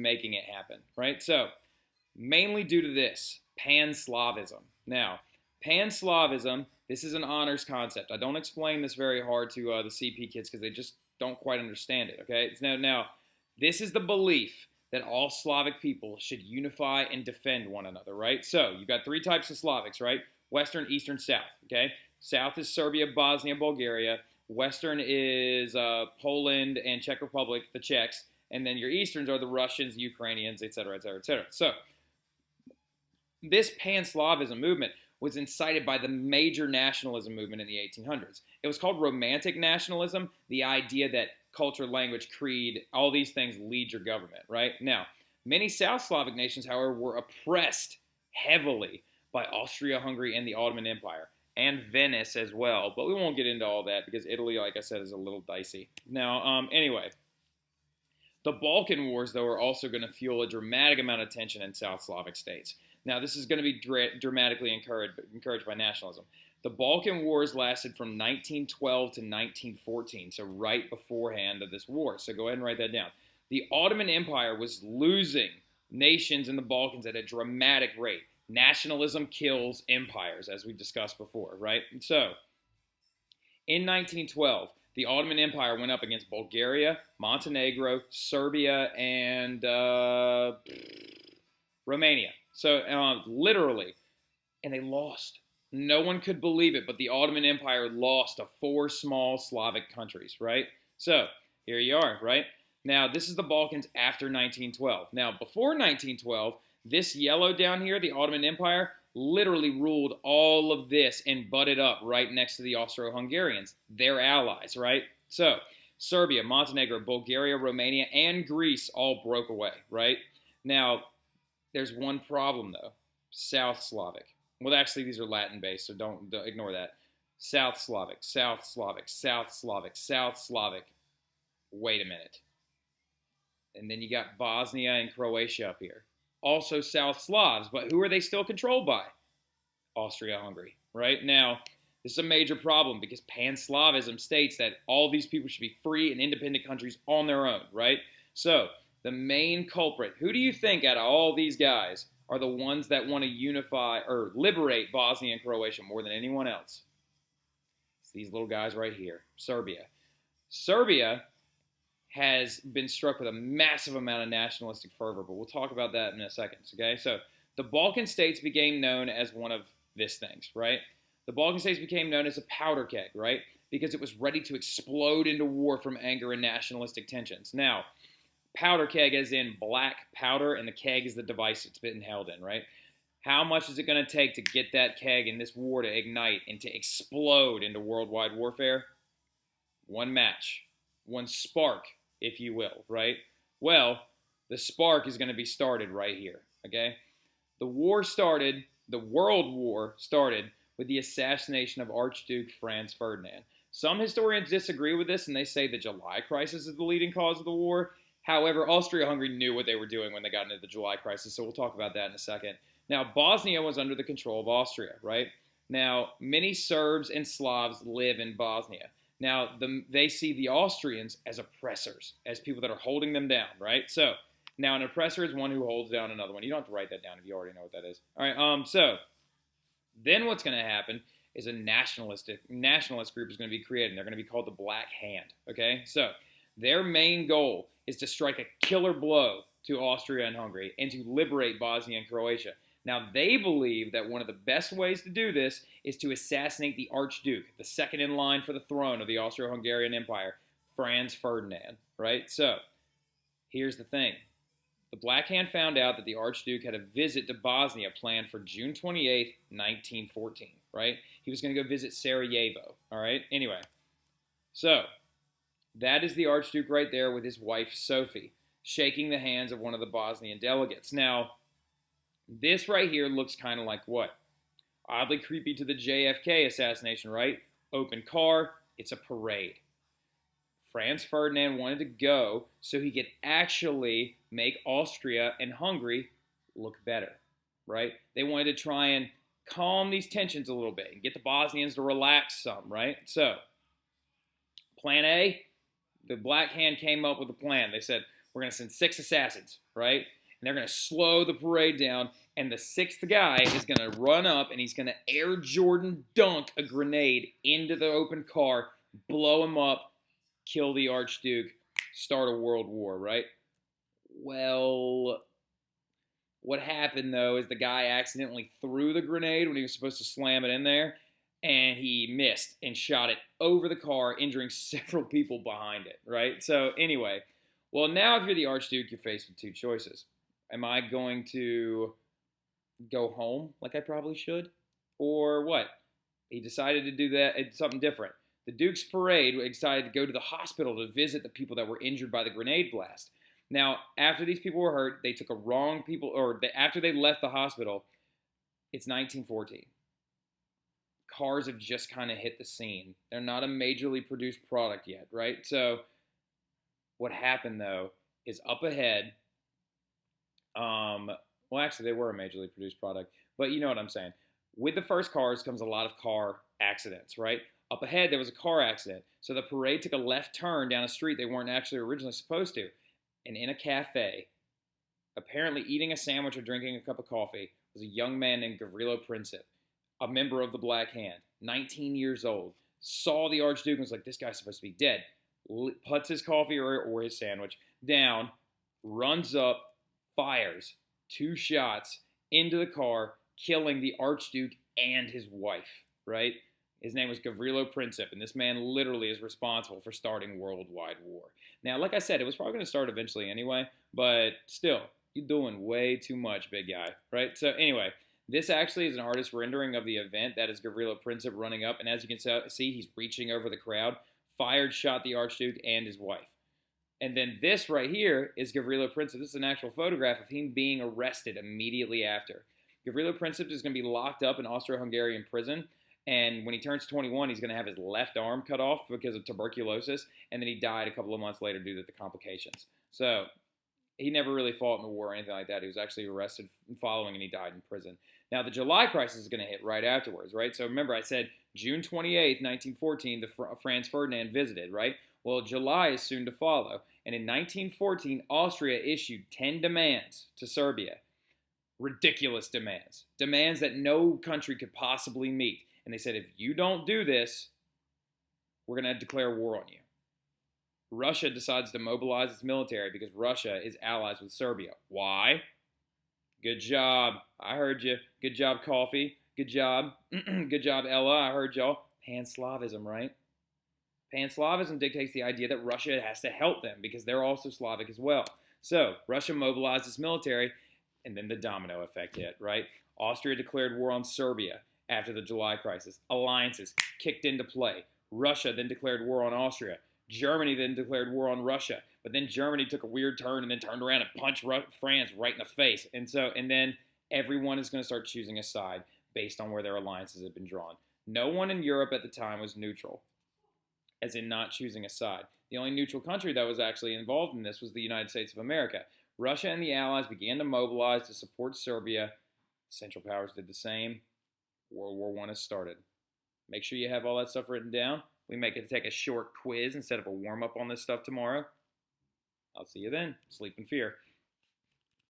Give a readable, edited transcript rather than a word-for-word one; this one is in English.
making it happen, right? So, mainly due to this, Pan-Slavism. Now, Pan-Slavism, this is an honors concept. I don't explain this very hard to the CP kids because they just don't quite understand it, okay? Now, this is the belief that all Slavic people should unify and defend one another, right? So, you've got three types of Slavics, right? Western, Eastern, South, okay? South is Serbia, Bosnia, Bulgaria. Western is Poland and Czech Republic, the Czechs. And then your Easterns are the Russians, Ukrainians, etc., etc., etc. So, this Pan-Slavism movement was incited by the major nationalism movement in the 1800s. It was called Romantic nationalism, the idea that culture, language, creed, all these things lead your government, right? Now, many South Slavic nations, however, were oppressed heavily by Austria-Hungary and the Ottoman Empire, and Venice as well. But we won't get into all that because Italy, like I said, is a little dicey. Now, anyway, the Balkan Wars, though, are also going to fuel a dramatic amount of tension in South Slavic states. Now, this is going to be dramatically encouraged by nationalism. The Balkan Wars lasted from 1912 to 1914, so right beforehand of this war. So go ahead and write that down. The Ottoman Empire was losing nations in the Balkans at a dramatic rate. Nationalism kills empires, as we discussed before, right? So, in 1912, the Ottoman Empire went up against Bulgaria, Montenegro, Serbia, and Romania. So, literally, and they lost. No one could believe it, but the Ottoman Empire lost to 4 small Slavic countries, right? So, here you are, right? Now, this is the Balkans after 1912. Now, before 1912, this yellow down here, the Ottoman Empire, literally ruled all of this and butted up right next to the Austro-Hungarians, their allies, right? So, Serbia, Montenegro, Bulgaria, Romania, and Greece all broke away, right? Now, there's one problem, though. South Slavic. Well, actually, these are Latin-based, so don't ignore that. South Slavic, South Slavic, South Slavic, South Slavic. Wait a minute. And then you got Bosnia and Croatia up here. Also South Slavs, but who are they still controlled by? Austria-Hungary, right? Now, this is a major problem because Pan-Slavism states that all these people should be free and independent countries on their own, right? So, the main culprit, who do you think out of all these guys are the ones that want to unify or liberate Bosnia and Croatia more than anyone else? It's these little guys right here, Serbia. Serbia has been struck with a massive amount of nationalistic fervor, but we'll talk about that in a second, okay? So the Balkan states became known as one of these things, right? The Balkan states became known as a powder keg, right? Because it was ready to explode into war from anger and nationalistic tensions. Now, powder keg as in black powder, and the keg is the device it's been held in, right? How much is it going to take to get that keg in this war to ignite and to explode into worldwide warfare? One match. One spark, if you will, right? Well, the spark is going to be started right here, okay? The world war started with the assassination of Archduke Franz Ferdinand. Some historians disagree with this, and they say the July crisis is the leading cause of the war. However, Austria-Hungary knew what they were doing when they got into the July crisis, so we'll talk about that in a second. Now, Bosnia was under the control of Austria, right? Now, many Serbs and Slavs live in Bosnia. Now, they see the Austrians as oppressors, as people that are holding them down, right? So, now an oppressor is one who holds down another one. You don't have to write that down if you already know what that is. All right, so then what's going to happen is a nationalist group is going to be created, and they're going to be called the Black Hand, okay? So, their main goal is to strike a killer blow to Austria and Hungary and to liberate Bosnia and Croatia. Now, they believe that one of the best ways to do this is to assassinate the Archduke, the second in line for the throne of the Austro-Hungarian Empire, Franz Ferdinand, right? So, here's the thing. The Black Hand found out that the Archduke had a visit to Bosnia planned for June 28th, 1914, right? He was going to go visit Sarajevo, all right? Anyway, so that is the Archduke right there with his wife, Sophie, shaking the hands of one of the Bosnian delegates. Now, this right here looks kind of like what? Oddly creepy to the JFK assassination, right? Open car, it's a parade. Franz Ferdinand wanted to go so he could actually make Austria and Hungary look better, right? They wanted to try and calm these tensions a little bit and get the Bosnians to relax some, right? So, plan A, the Black Hand came up with a plan. They said, we're going to send 6 assassins, right? And they're going to slow the parade down, and the 6th guy is going to run up, and he's going to Air Jordan dunk a grenade into the open car, blow him up, kill the Archduke, start a world war, right? Well, what happened, though, is the guy accidentally threw the grenade when he was supposed to slam it in there, and he missed and shot it over the car, injuring several people behind it, right? So anyway, well, now if you're the Archduke, you're faced with 2 choices. Am I going to go home like I probably should? Or what? He decided to do that. It's something different. The Duke's parade decided to go to the hospital to visit the people that were injured by the grenade blast. Now, after these people were hurt, they took after they left the hospital, it's 1914. Cars have just kind of hit the scene. They're not a majorly produced product yet, right? So what happened, though, is up ahead, well, actually, they were a majorly produced product, but you know what I'm saying. With the first cars comes a lot of car accidents, right? Up ahead, there was a car accident. So the parade took a left turn down a street they weren't actually originally supposed to. And in a cafe, apparently eating a sandwich or drinking a cup of coffee, was a young man named Gavrilo Princip, a member of the Black Hand, 19 years old, saw the Archduke and was like, this guy's supposed to be dead. Puts his coffee or his sandwich down, runs up, fires 2 shots into the car, killing the Archduke and his wife, right? His name was Gavrilo Princip, and this man literally is responsible for starting worldwide war. Now, like I said, it was probably going to start eventually anyway, but still, you're doing way too much, big guy, right? So anyway, this actually is an artist rendering of the event. That is Gavrilo Princip running up, and as you can see, he's reaching over the crowd, fired, shot the Archduke and his wife. And then this right here is Gavrilo Princip. This is an actual photograph of him being arrested immediately after. Gavrilo Princip is going to be locked up in Austro-Hungarian prison. And when he turns 21, he's going to have his left arm cut off because of tuberculosis. And then he died a couple of months later due to the complications. So he never really fought in the war or anything like that. He was actually arrested following, and he died in prison. Now, the July crisis is going to hit right afterwards, right? So remember, I said June 28th, 1914, Franz Ferdinand visited, right? Well, July is soon to follow. And in 1914, Austria issued 10 demands to Serbia. Ridiculous demands. Demands that no country could possibly meet. And they said, if you don't do this, we're going to declare war on you. Russia decides to mobilize its military because Russia is allies with Serbia. Why? Good job. I heard you. Good job, Coffee. Good job. Good job, Ella. I heard y'all. Pan-Slavism, right? Pan-Slavism dictates the idea that Russia has to help them because they're also Slavic as well. So Russia mobilized its military, and then the domino effect hit, right? Austria declared war on Serbia after the July crisis. Alliances kicked into play. Russia then declared war on Austria. Germany then declared war on Russia. But then Germany took a weird turn and then turned around and punched France right in the face. And then everyone is going to start choosing a side based on where their alliances have been drawn. No one in Europe at the time was neutral, as in not choosing a side. The only neutral country that was actually involved in this was the United States of America. Russia and the Allies began to mobilize to support Serbia. Central Powers did the same. World War I has started. Make sure you have all that stuff written down. We may get to take a short quiz instead of a warm-up on this stuff tomorrow. I'll see you then. Sleep in fear.